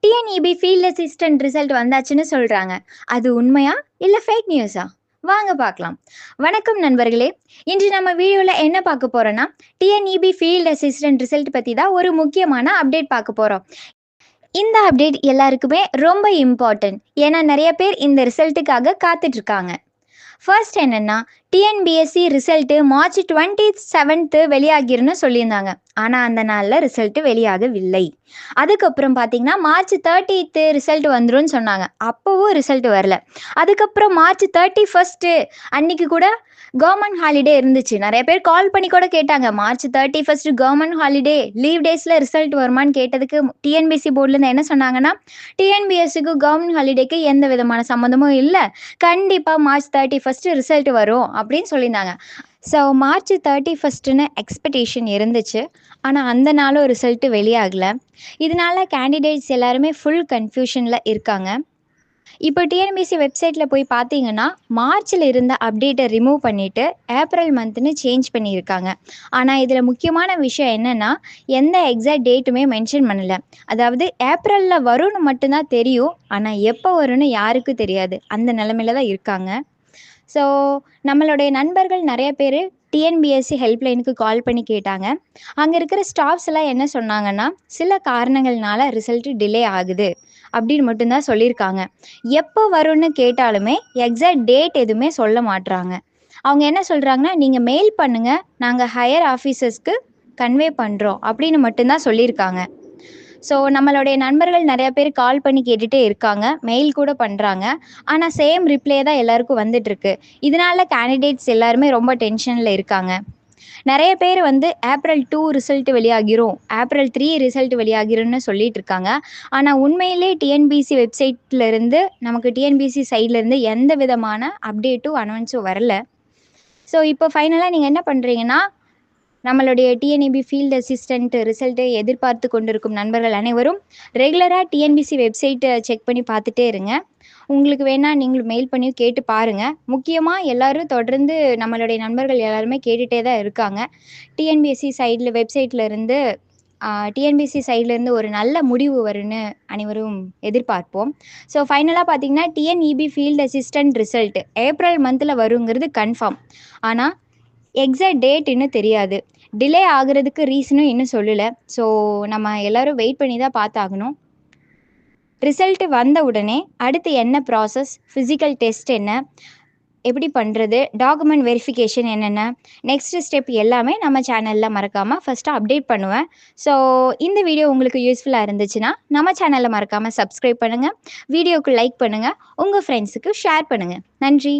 TNEB field assistant result வந்தாச்சுன்னு சொல்றாங்க. அது உண்மையா? இல்ல ஃபேக் நியூஸா? வாங்க பார்க்கலாம். வணக்கம் நண்பர்களே. இன்று நம்ம வீடியோல என்ன பார்க்க போறோம்னா, டிஎன்இபி ஃபீல்ட் அசிஸ்டன்ட் ரிசல்ட் பத்தி தான் ஒரு முக்கியமான அப்டேட் பார்க்க போறோம். இந்த அப்டேட் எல்லாருக்குமே ரொம்ப இம்பார்ட்டன்ட். ஏன்னா நெறைய பேர் இந்த ரிசல்ட்டுக்காக காத்துட்டு இருக்காங்க. ஃபர்ஸ்ட் என்னன்னா, டிஎன்பிஎஸ்சி ரிசல்ட்டு மார்ச் 27th வெளியாகிரும்னு சொல்லியிருந்தாங்க. ஆனா அந்த நாள்ல ரிசல்ட் வெளியாகவில்லை. அதுக்கப்புறம் பார்த்தீங்கன்னா, மார்ச் 30th ரிசல்ட் வந்துரும்னு சொன்னாங்க. அப்பவும் ரிசல்ட் வரல. அதுக்கப்புறம் மார்ச் 31 அன்னைக்கு கூட கவர்மெண்ட் ஹாலிடே இருந்துச்சு. நெறைய பேர் கால் பண்ணி கூட கேட்டாங்க. மார்ச் 31 கவர்மெண்ட் ஹாலிடே, லீவ் டேஸ்ல ரிசல்ட் வருமான்னு கேட்டதுக்கு டிஎன்பிஎஸ்சி போர்ட்லேருந்து என்ன சொன்னாங்கன்னா, டிஎன்பிஎஸ்சிக்கும் கவர்மெண்ட் ஹாலிடேக்கு எந்த விதமான சம்மந்தமும் இல்ல. கண்டிப்பா மார்ச் 31 ரிசல்ட் வரும் அப்படின்னு சொல்லியிருந்தாங்க. ஸோ மார்ச் 31ன்னு எக்ஸ்பெக்டேஷன் இருந்துச்சு. ஆனால் அந்த நாளும் ரிசல்ட் வெளியாகல. இதனால கேண்டிடேட்ஸ் எல்லாருமே ஃபுல் கன்ஃபியூஷனில் இருக்காங்க. இப்போ டிஎன்பிஎஸ்சி வெப்சைட்டில் போய் பார்த்தீங்கன்னா, மார்ச்சில் இருந்த அப்டேட்டை ரிமூவ் பண்ணிவிட்டு ஏப்ரல் மந்த்னு சேஞ்ச் பண்ணியிருக்காங்க. ஆனால் இதில் முக்கியமான விஷயம் என்னென்னா, எந்த எக்ஸாக்ட் டேட்டுமே மென்ஷன் பண்ணலை. அதாவது ஏப்ரலில் வரும்னு மட்டும்தான் தெரியும். ஆனால் எப்போ வரும்னு யாருக்கும் தெரியாது. அந்த நிலமையில தான் இருக்காங்க. ஸோ நம்மளுடைய நண்பர்கள் நிறைய பேர் டிஎன்பிஎஸ்சி ஹெல்ப்லைனுக்கு கால் பண்ணி கேட்டாங்க. அங்கே இருக்கிற ஸ்டாஃப்ஸ் எல்லாம் என்ன சொன்னாங்கன்னா, சில காரணங்கள்னால ரிசல்ட் டிலே ஆகுது அப்படின்னு மட்டும்தான் சொல்லியிருக்காங்க. எப்போ வரும்னு கேட்டாலுமே எக்ஸாக்ட் டேட் எதுவுமே சொல்ல மாட்றாங்க. அவங்க என்ன சொல்கிறாங்கன்னா, நீங்கள் மெயில் பண்ணுங்கள், நாங்கள் ஹையர் ஆஃபீஸர்ஸ்க்கு கன்வே பண்ணுறோம் அப்படின்னு மட்டும்தான் சொல்லியிருக்காங்க. ஸோ நம்மளுடைய நண்பர்கள் நிறைய பேர் கால் பண்ணி கேட்டுகிட்டே இருக்காங்க, மெயில் கூட பண்ணுறாங்க. ஆனால் சேம் ரிப்ளே தான் எல்லாருக்கும் வந்துட்டுருக்கு. இதனால கேண்டிடேட்ஸ் எல்லாருமே ரொம்ப டென்ஷனில் இருக்காங்க. நிறைய பேர் ஏப்ரல் 2 ரிசல்ட் வெளியாகிரும், ஏப்ரல் 3 ரிசல்ட் வெளியாகிரும்னு சொல்லிட்டு இருக்காங்க. ஆனால் உண்மையிலே டிஎன்பிசி வெப்சைட்லேருந்து நமக்கு டிஎன்பிசி சைட்லேருந்து எந்த விதமான அப்டேட்டும் அனௌன்ஸும் வரல. ஸோ இப்போ ஃபைனலாக நீங்கள் என்ன பண்ணுறீங்கன்னா, நம்மளுடைய டிஎன்இபி ஃபீல்டு அசிஸ்டண்ட் ரிசல்ட்டை எதிர்பார்த்து கொண்டிருக்கும் நண்பர்கள் அனைவரும் ரெகுலராக டிஎன்பிசி வெப்சைட்டை செக் பண்ணி பார்த்துட்டே இருங்க. உங்களுக்கு வேணால் நீங்களும் மெயில் பண்ணி கேட்டு பாருங்கள். முக்கியமாக எல்லோரும் தொடர்ந்து நம்மளுடைய நண்பர்கள் எல்லாருமே கேட்டுகிட்டே தான் இருக்காங்க. டிஎன்பிஎஸ்சி சைடில் வெப்சைட்டில் இருந்து டிஎன்பிஎஸ்சி சைட்லேருந்து ஒரு நல்ல முடிவு வரும்னு அனைவரும் எதிர்பார்ப்போம். ஸோ ஃபைனலாக பார்த்தீங்கன்னா, TNEB field assistant result April மந்தில் வருங்கிறது கன்ஃபார்ம். ஆனால் எக்ஸாக்ட் டேட் இன்னும் தெரியாது. டிலே ஆகுறதுக்கு ரீசனும் இன்னும் சொல்லலை. ஸோ நம்ம எல்லோரும் வெயிட் பண்ணி தான் பார்த்தாகணும். ரிசல்ட்டு வந்த உடனே அடுத்து என்ன ப்ராசஸ், ஃபிசிக்கல் டெஸ்ட் என்ன, எப்படி பண்ணுறது, டாக்குமெண்ட் வெரிஃபிகேஷன் என்னென்ன, நெக்ஸ்ட் ஸ்டெப் எல்லாமே நம்ம சேனலில் மறக்காமல் ஃபஸ்ட்டு அப்டேட் பண்ணுவேன். ஸோ இந்த வீடியோ உங்களுக்கு யூஸ்ஃபுல்லாக இருந்துச்சுன்னா நம்ம சேனலில் மறக்காமல் சப்ஸ்கிரைப் பண்ணுங்கள், வீடியோவுக்கு லைக் பண்ணுங்கள், உங்கள் ஃப்ரெண்ட்ஸுக்கு ஷேர் பண்ணுங்கள். நன்றி.